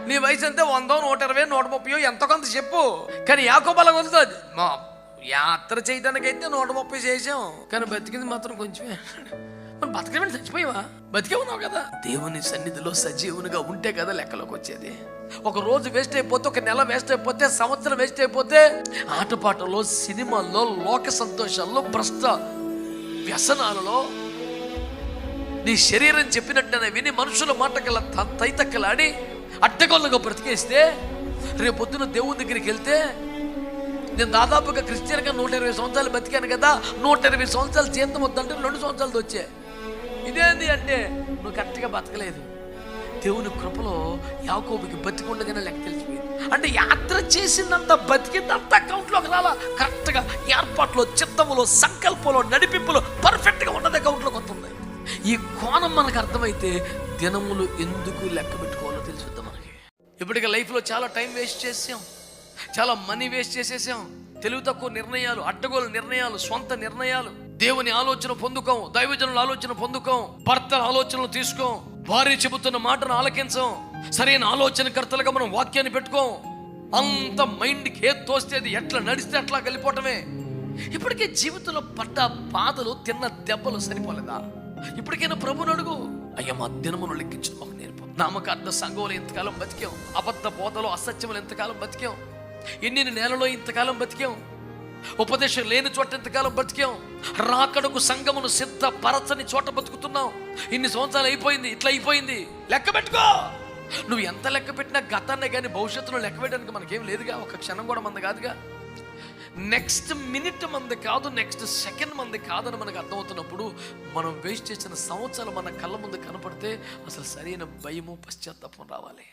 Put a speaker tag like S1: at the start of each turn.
S1: నీ వయసు అంతే 100, 120, 130 ఎంతో కొంత చెప్పు. కానీ యాకోబు అలా వదులుతుంది. మా యాత్ర చేయడానికైతే 130 చేసాం, కానీ బతికింది మాత్రం కొంచెమే. మనం బతకమే, చచ్చిపోయావా? బతికే ఉన్నావు కదా. దేవుని సన్నిధిలో సజీవునిగా ఉంటే కదా లెక్కలోకి వచ్చేది. ఒక రోజు వేస్ట్ అయిపోతే, ఒక నెల వేస్ట్ అయిపోతే, సంవత్సరం వేస్ట్ అయిపోతే, ఆటపాటలో, సినిమాల్లో, లోక సంతోషాల్లో, భ్రష్ట వ్యసనాలలో నీ శరీరం చెప్పినట్టనే విని మనుషుల మాటకల్లా తైతక్కలాడి అడ్డగోళ్ళగా బ్రతికేస్తే, రేపొద్దున దేవుని దగ్గరికి వెళ్తే, నేను దాదాపుగా క్రిస్టియన్గా 120 సంవత్సరాలు బతికాను కదా, 120 సంవత్సరాలు జీతం వద్దంటే 2 సంవత్సరాలతో వచ్చాయి. ఇదేంది అంటే నువ్వు కరెక్ట్గా బతకలేదు. దేవుని కృపలో యాకోబుకి బతికుండగానే లెక్క తెలిసిపోయింది. అంటే యాత్ర చేసిందంత, బతికిందంత అకౌంట్లోకి రాలా. కరెక్ట్గా ఏర్పాట్లో, చిత్తములో, సంకల్పంలో, నడిపింపులో పర్ఫెక్ట్గా ఉన్నది అకౌంట్లోకి వస్తుంది. ఈ కోణం మనకు అర్థమైతే దినములు ఎందుకు లెక్క పెట్టుకోవాలో తెలుసుద్దాం మనకి. ఇప్పటికే లైఫ్లో చాలా టైం వేస్ట్ చేసాం, చాలా మనీ వేస్ట్ చేసేసాం. తెలివి తక్కువ నిర్ణయాలు, అడ్డగోలు నిర్ణయాలు, స్వంత నిర్ణయాలు. దేవుని ఆలోచన పొందుకోం, దైవజనుల ఆలోచన పొందుకోం, భర్తల ఆలోచనలు తీసుకోం, భార్య చెబుతున్న మాటను ఆలకించం, సరైన ఆలోచనకర్తలుగా మనం వాక్యాన్ని పెట్టుకోం. అంత మైండ్కి ఏది తోస్తే అది, ఎట్లా నడిస్తే అట్లా వెళ్ళిపోవటమే. ఇప్పటికే జీవితంలో పడ్డ బాధలు, తిన్న దెబ్బలు సరిపోలేదా? ఇప్పటికైనా ప్రభుని అడుగు, అయ్యా మా దినమును లెక్కించడం మాకు నేర్పు. నామకార్థ సంఘంలో ఇంతకాలం బతికాం, అబద్ధ బోధలో, అసత్యములు ఎంతకాలం బతికాం, ఎన్ని నెలలో ఇంతకాలం బతికాం, ఉపదేశం లేని చోట ఎంతకాలం బతికాం, రాకడకు సంఘమును సిద్ధపరచని చోట బతుకుతున్నాం. ఇన్ని సంవత్సరాలు అయిపోయింది, ఇట్లా అయిపోయింది. లెక్క పెట్టుకో. నువ్వు ఎంత లెక్క పెట్టినా గతాన్ని కానీ భవిష్యత్తులో లెక్క పెట్టడానికి మనకేం లేదుగా. ఒక క్షణం కూడా మంది కాదుగా. నెక్స్ట్ మినిట్ మంది కాదు, నెక్స్ట్ సెకండ్ మంది కాదని మనకు అర్థమవుతున్నప్పుడు, మనం వేస్ట్ చేసిన సంవత్సరాలు మన కళ్ళ ముందు కనపడితే అసలు సరైన భయము, పశ్చాత్తాపం రావాలి.